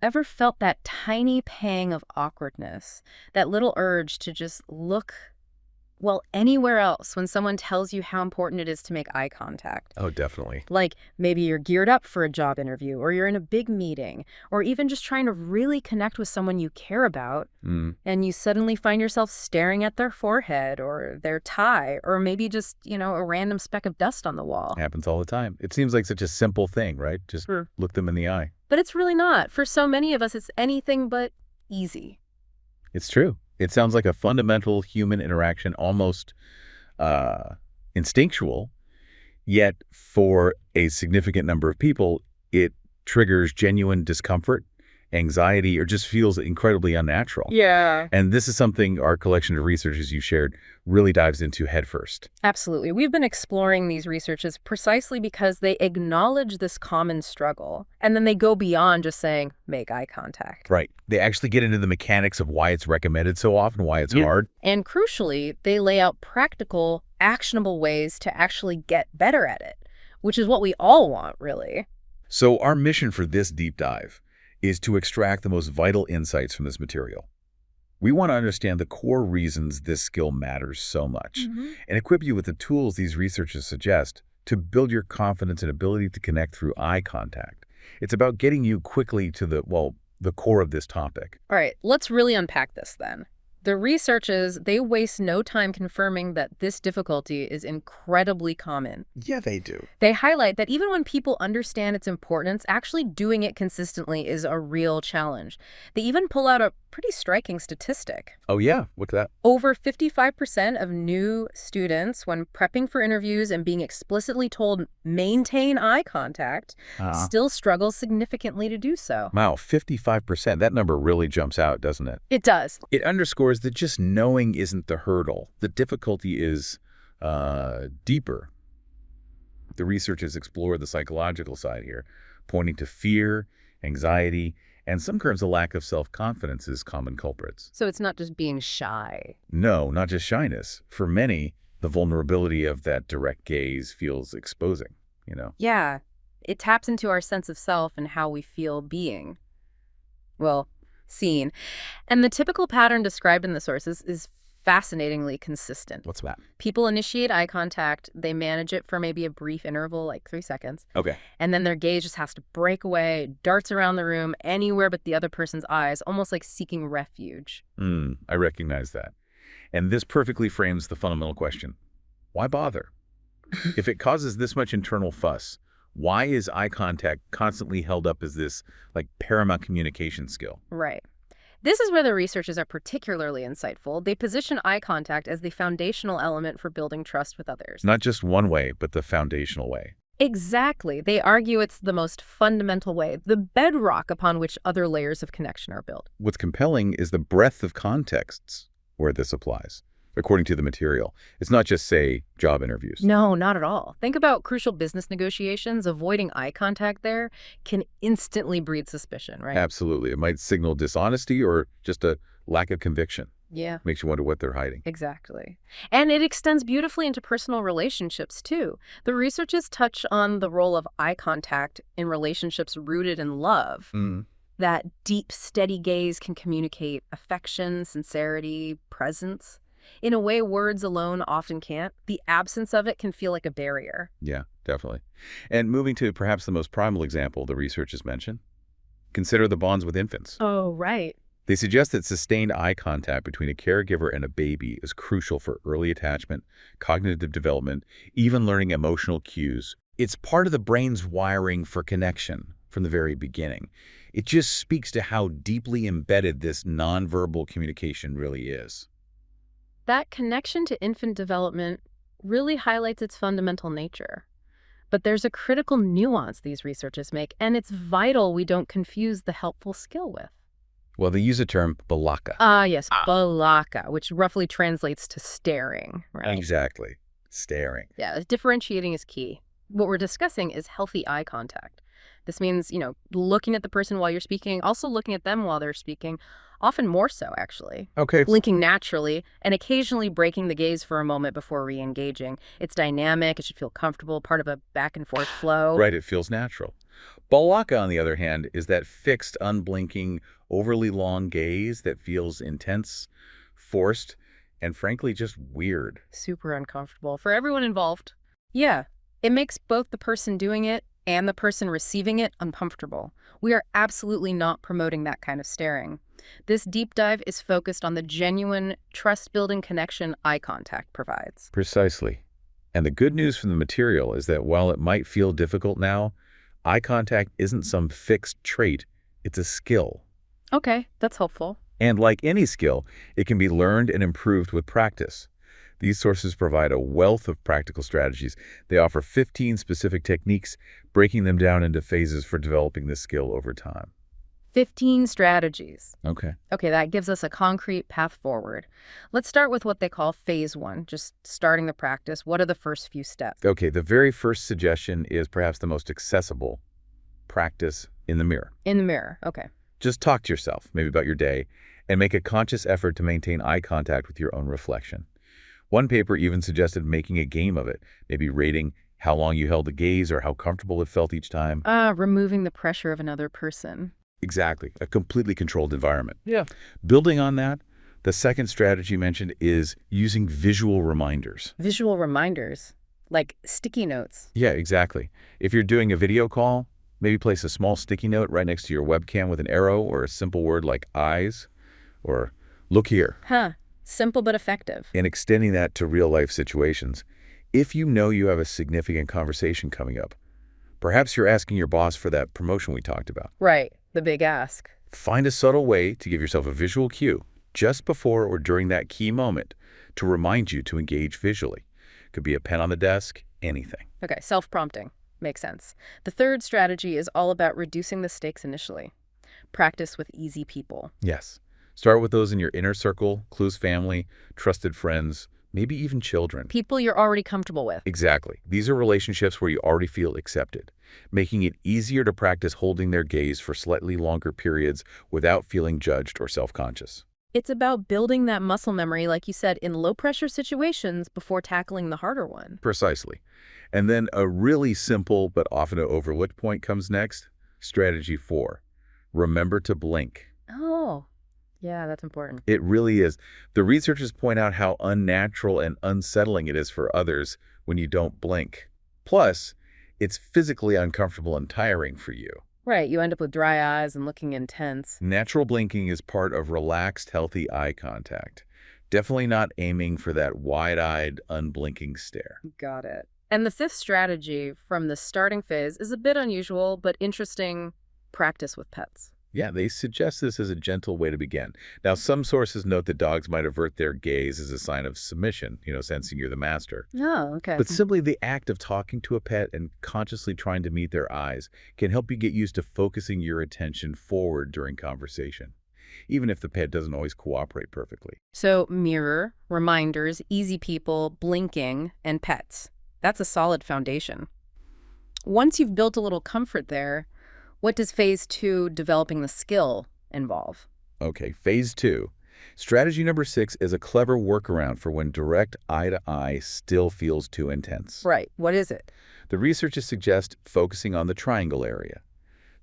Ever felt that tiny pang of awkwardness, that little urge to just look, well, anywhere else when someone tells you how important it is to make eye contact? Oh, definitely. Like maybe you're geared up for a job interview, or you're in a big meeting, or even just trying to really connect with someone you care about, Mm, and you suddenly find yourself staring at their forehead or their tie, or maybe just, a random speck of dust on the wall. happens all the time. It seems like such a simple thing, right? Just Sure. look them in the eye. But it's really not. For so many of us, it's anything but easy. It's true. It sounds like a fundamental human interaction, almost uh, instinctual, yet for a significant number of people, it triggers genuine discomfort, anxiety, or just feels incredibly unnatural. Yeah. And this is something our collection of researches you shared really dives into headfirst. Absolutely. We've been exploring these researches precisely because they acknowledge this common struggle, and then they go beyond just saying, make eye contact. Right. They actually get into the mechanics of why it's recommended so often, why it's hard. And crucially, they lay out practical, actionable ways to actually get better at it, which is what we all want, really. So our mission for this deep dive is to extract the most vital insights from this material. We want to understand the core reasons this skill matters so much and equip you with the tools these researchers suggest to build your confidence and ability to connect through eye contact. It's about getting you quickly to the core of this topic. All right, let's really unpack this then. The researchers, they waste no time confirming that this difficulty is incredibly common. Yeah, they do. They highlight that even when people understand its importance, actually doing it consistently is a real challenge. They even pull out a pretty striking statistic. Oh, yeah. What's that? Over 55% of new students, when prepping for interviews and being explicitly told maintain eye contact, still struggle significantly to do so. Wow, 55%. That number really jumps out, doesn't it? It does. It underscores that just knowing isn't the hurdle. The difficulty is deeper. The researchers explore the psychological side here, pointing to fear, anxiety, and sometimes a lack of self-confidence as common culprits. So it's not just being shy. No, not just shyness. For many, the vulnerability of that direct gaze feels exposing. Yeah, it taps into our sense of self and how we feel being, well, seen. And the typical pattern described in the sources is fascinatingly consistent. What's that? People initiate eye contact, they manage it for maybe a brief interval, like 3 seconds, Okay. and then their gaze just has to break away, darts around the room, anywhere but the other person's eyes, almost like seeking refuge. I recognize that. And this perfectly frames the fundamental question. Why bother? If it causes this much internal fuss, why is eye contact constantly held up as this, paramount communication skill? Right. This is where the researchers are particularly insightful. They position eye contact as the foundational element for building trust with others. Not just one way, but the foundational way. Exactly. They argue it's the most fundamental way, the bedrock upon which other layers of connection are built. What's compelling is the breadth of contexts where this applies, according to the material. It's not just, say, job interviews. No, not at all. Think about crucial business negotiations. Avoiding eye contact there can instantly breed suspicion, right? Absolutely. It might signal dishonesty or just a lack of conviction. Yeah. Makes you wonder what they're hiding. Exactly. And it extends beautifully into personal relationships, too. The researchers touch on the role of eye contact in relationships rooted in love. That deep, steady gaze can communicate affection, sincerity, presence. In a way words alone often can't. The absence of it can feel like a barrier. Yeah, definitely. And moving to perhaps the most primal example the researchers mentioned, consider the bonds with infants. Oh, right. They suggest that sustained eye contact between a caregiver and a baby is crucial for early attachment, cognitive development, even learning emotional cues. It's part of the brain's wiring for connection from the very beginning. It just speaks to how deeply embedded this nonverbal communication really is. That connection to infant development really highlights its fundamental nature. But there's a critical nuance these researchers make, and it's vital we don't confuse the helpful skill with. Well, they use the term balaka. Yes, balaka, which roughly translates to staring, right? Exactly. Staring. Yeah, differentiating is key. What we're discussing is healthy eye contact. This means, looking at the person while you're speaking, also looking at them while they're speaking, often more so, actually. Okay. Blinking naturally, and occasionally breaking the gaze for a moment before re-engaging. It's dynamic, it should feel comfortable, part of a back-and-forth flow. Right, it feels natural. Balaka, on the other hand, is that fixed, unblinking, overly long gaze that feels intense, forced, and frankly just weird. Super uncomfortable for everyone involved. Yeah, it makes both the person doing it and the person receiving it uncomfortable. We are absolutely not promoting that kind of staring. This deep dive is focused on the genuine, trust-building connection eye contact provides. Precisely. And the good news from the material is that while it might feel difficult now, eye contact isn't some fixed trait, it's a skill. Okay, that's helpful. And like any skill, it can be learned and improved with practice. These sources provide a wealth of practical strategies. They offer 15 specific techniques, breaking them down into phases for developing this skill over time. 15 strategies. Okay. Okay, that gives us a concrete path forward. Let's start with what they call phase 1, just starting the practice. What are the first few steps? Okay, the very first suggestion is perhaps the most accessible. Practice in the mirror. In the mirror, okay. Just talk to yourself, maybe about your day, and make a conscious effort to maintain eye contact with your own reflection. One paper even suggested making a game of it, maybe rating how long you held the gaze or how comfortable it felt each time. Removing the pressure of another person. Exactly, a completely controlled environment. Yeah. Building on that, the second strategy mentioned is using visual reminders. Visual reminders, like sticky notes. Yeah, exactly. If you're doing a video call, maybe place a small sticky note right next to your webcam with an arrow or a simple word like eyes or look here. Simple but effective. And extending that to real-life situations. If you know you have a significant conversation coming up, perhaps you're asking your boss for that promotion we talked about. Right, the big ask. Find a subtle way to give yourself a visual cue just before or during that key moment to remind you to engage visually. Could be a pen on the desk, anything. Okay, self-prompting. Makes sense. The third strategy is all about reducing the stakes initially. Practice with easy people. Yes. Start with those in your inner circle, close family, trusted friends, maybe even children. People you're already comfortable with. Exactly. These are relationships where you already feel accepted, making it easier to practice holding their gaze for slightly longer periods without feeling judged or self-conscious. It's about building that muscle memory, like you said, in low-pressure situations before tackling the harder one. Precisely. And then a really simple but often overlooked point comes next. Strategy 4. Remember to blink. Oh, yeah, that's important. It really is. The researchers point out how unnatural and unsettling it is for others when you don't blink. Plus, it's physically uncomfortable and tiring for you. Right, you end up with dry eyes and looking intense. Natural blinking is part of relaxed, healthy eye contact. Definitely not aiming for that wide-eyed, unblinking stare. Got it. And the fifth strategy from the starting phase is a bit unusual, but interesting: practice with pets. Yeah, they suggest this as a gentle way to begin. Now, some sources note that dogs might avert their gaze as a sign of submission, sensing you're the master. Oh, okay. But simply the act of talking to a pet and consciously trying to meet their eyes can help you get used to focusing your attention forward during conversation, even if the pet doesn't always cooperate perfectly. So mirror, reminders, easy people, blinking, and pets. That's a solid foundation. Once you've built a little comfort there, what does phase 2, developing the skill, involve? Okay, phase 2. Strategy number 6 is a clever workaround for when direct eye-to-eye still feels too intense. Right. What is it? The researchers suggest focusing on the triangle area,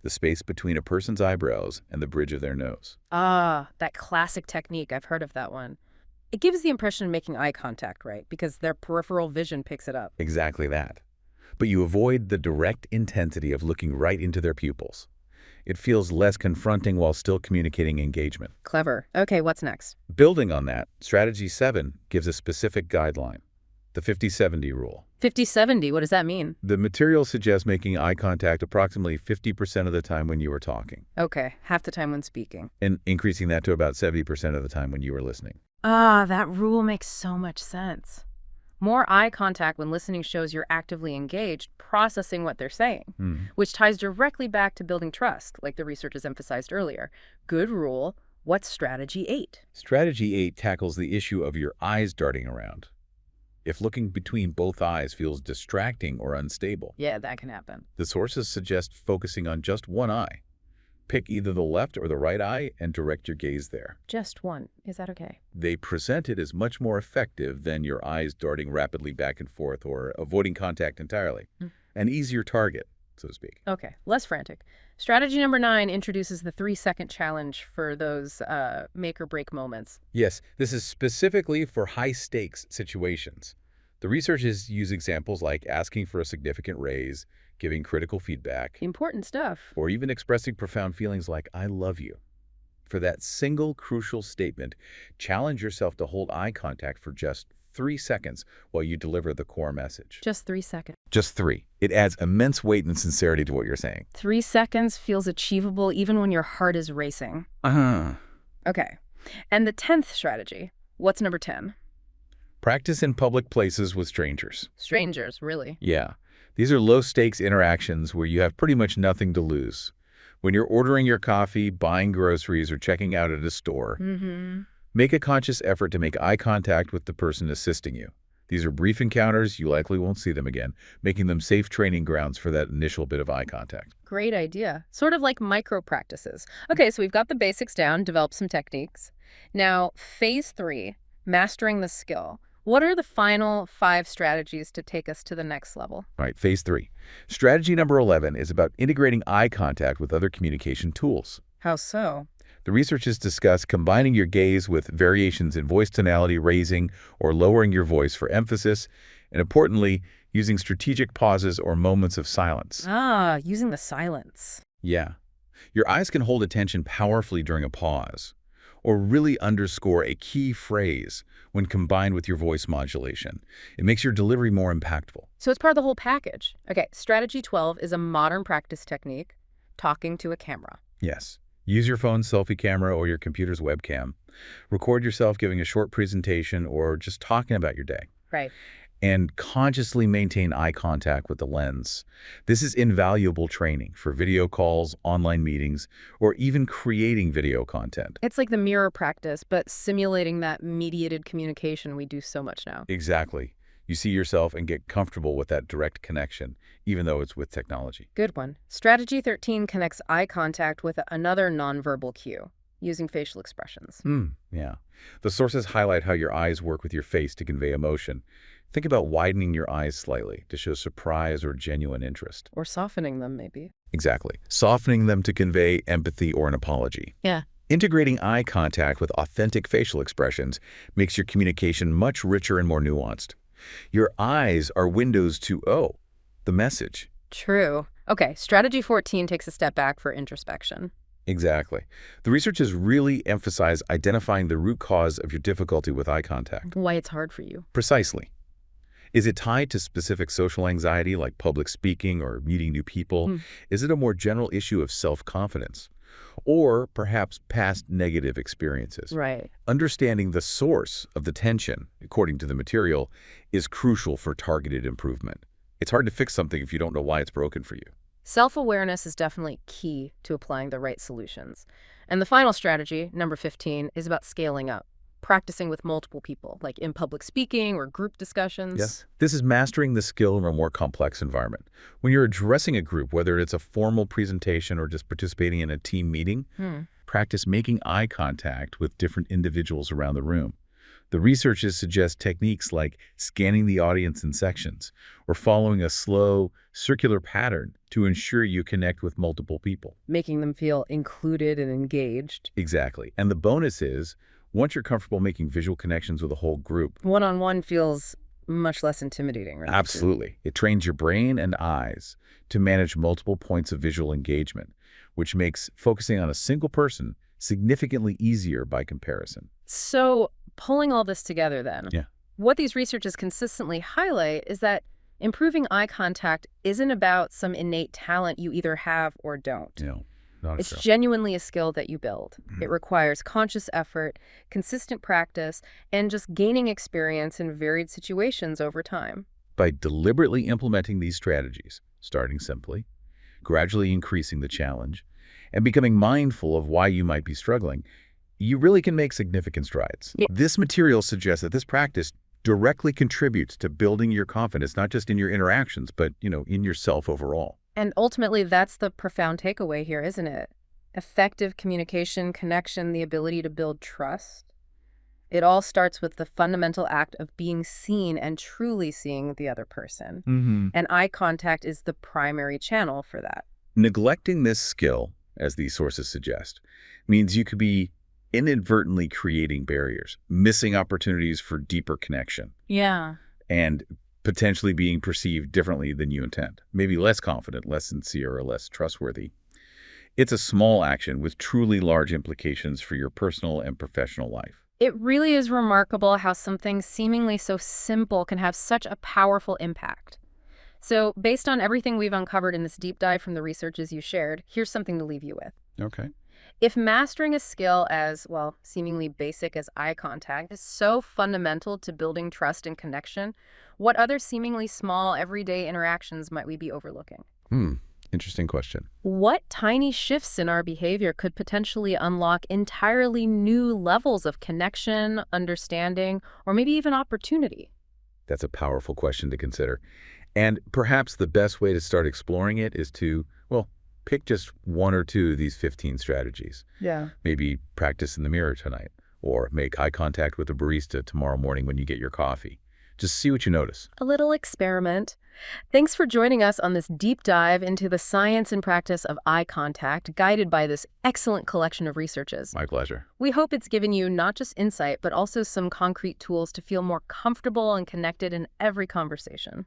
the space between a person's eyebrows and the bridge of their nose. Ah, that classic technique. I've heard of that one. It gives the impression of making eye contact, right? Because their peripheral vision picks it up. Exactly that. But you avoid the direct intensity of looking right into their pupils. It feels less confronting while still communicating engagement. Clever. Okay, what's next? Building on that, strategy 7 gives a specific guideline, the 50-70 rule. 50-70, what does that mean? The material suggests making eye contact approximately 50% of the time when you are talking. Okay, half the time when speaking. And increasing that to about 70% of the time when you are listening. Ah, that rule makes so much sense. More eye contact when listening shows you're actively engaged, processing what they're saying, which ties directly back to building trust, like the researchers emphasized earlier. Good rule. What's strategy 8? Strategy 8 tackles the issue of your eyes darting around. If looking between both eyes feels distracting or unstable. Yeah, that can happen. The sources suggest focusing on just one eye. Pick either the left or the right eye and direct your gaze there. Just one. Is that okay? They present it as much more effective than your eyes darting rapidly back and forth or avoiding contact entirely. An easier target, so to speak. Okay, less frantic. Strategy number 9 introduces the 3-second challenge for those make or break moments. Yes, this is specifically for high-stakes situations. The researchers use examples like asking for a significant raise, giving critical feedback, Important stuff. or even expressing profound feelings like, I love you. For that single crucial statement, challenge yourself to hold eye contact for just 3 seconds while you deliver the core message. Just 3 seconds. Just 3. It adds immense weight and sincerity to what you're saying. 3 seconds feels achievable even when your heart is racing. Okay. And the 10th strategy, what's number 10? Practice in public places with strangers. Strangers, really. Yeah. These are low-stakes interactions where you have pretty much nothing to lose. When you're ordering your coffee, buying groceries, or checking out at a store, make a conscious effort to make eye contact with the person assisting you. These are brief encounters. You likely won't see them again, making them safe training grounds for that initial bit of eye contact. Great idea. Sort of like micro practices. Okay, so we've got the basics down, developed some techniques. Now, phase 3, mastering the skill. What are the final 5 strategies to take us to the next level? All right, phase 3. Strategy number 11 is about integrating eye contact with other communication tools. How so? The researchers discuss combining your gaze with variations in voice tonality, raising or lowering your voice for emphasis, and importantly, using strategic pauses or moments of silence. Using the silence. Yeah. Your eyes can hold attention powerfully during a pause, or really underscore a key phrase when combined with your voice modulation. It makes your delivery more impactful. So it's part of the whole package. Okay, strategy 12 is a modern practice technique, talking to a camera. Yes. Use your phone's selfie camera or your computer's webcam. Record yourself giving a short presentation or just talking about your day. Right. And consciously maintain eye contact with the lens. This is invaluable training for video calls, online meetings, or even creating video content. It's like the mirror practice, but simulating that mediated communication we do so much now. Exactly. You see yourself and get comfortable with that direct connection, even though it's with technology. Good one. Strategy 13 connects eye contact with another nonverbal cue, using facial expressions. Yeah. The sources highlight how your eyes work with your face to convey emotion. Think about widening your eyes slightly to show surprise or genuine interest. Or softening them, maybe. Exactly. Softening them to convey empathy or an apology. Yeah. Integrating eye contact with authentic facial expressions makes your communication much richer and more nuanced. Your eyes are windows to, the message. True. Okay, strategy 14 takes a step back for introspection. Exactly. The researchers really emphasize identifying the root cause of your difficulty with eye contact. Why it's hard for you. Precisely. Is it tied to specific social anxiety like public speaking or meeting new people? Is it a more general issue of self-confidence? Or perhaps past negative experiences? Right. Understanding the source of the tension, according to the material, is crucial for targeted improvement. It's hard to fix something if you don't know why it's broken for you. Self-awareness is definitely key to applying the right solutions. And the final strategy, number 15, is about scaling up. Practicing with multiple people, like in public speaking or group discussions. Yes. This is mastering the skill in a more complex environment. When you're addressing a group, whether it's a formal presentation or just participating in a team meeting, practice making eye contact with different individuals around the room. The researchers suggest techniques like scanning the audience in sections or following a slow, circular pattern to ensure you connect with multiple people. Making them feel included and engaged. Exactly. And the bonus is, once you're comfortable making visual connections with a whole group, one-on-one feels much less intimidating, right? Absolutely. It trains your brain and eyes to manage multiple points of visual engagement, which makes focusing on a single person significantly easier by comparison. So, pulling all this together then, what these researchers consistently highlight is that improving eye contact isn't about some innate talent you either have or don't. No, not It's at all. genuinely a skill that you build. It requires conscious effort, consistent practice, and just gaining experience in varied situations over time. By deliberately implementing these strategies, starting simply, gradually increasing the challenge, and becoming mindful of why you might be struggling, you really can make significant strides. Yeah. This material suggests that this practice directly contributes to building your confidence, not just in your interactions, but, in yourself overall. And ultimately, that's the profound takeaway here, isn't it? Effective communication, connection, the ability to build trust. It all starts with the fundamental act of being seen and truly seeing the other person. And eye contact is the primary channel for that. Neglecting this skill, as these sources suggest, means you could be inadvertently creating barriers, missing opportunities for deeper connection. Yeah. And potentially being perceived differently than you intend. Maybe less confident, less sincere, or less trustworthy. It's a small action with truly large implications for your personal and professional life. It really is remarkable how something seemingly so simple can have such a powerful impact. So, based on everything we've uncovered in this deep dive from the researches you shared, here's something to leave you with. Okay. If mastering a skill as, well, seemingly basic as eye contact is so fundamental to building trust and connection, what other seemingly small, everyday interactions might we be overlooking? Interesting question. What tiny shifts in our behavior could potentially unlock entirely new levels of connection, understanding, or maybe even opportunity? That's a powerful question to consider. And perhaps the best way to start exploring it is to, well, pick just one or two of these 15 strategies. Yeah. Maybe practice in the mirror tonight, or make eye contact with a barista tomorrow morning when you get your coffee. Just see what you notice. A little experiment. Thanks for joining us on this deep dive into the science and practice of eye contact, guided by this excellent collection of researches. My pleasure. We hope it's given you not just insight, but also some concrete tools to feel more comfortable and connected in every conversation.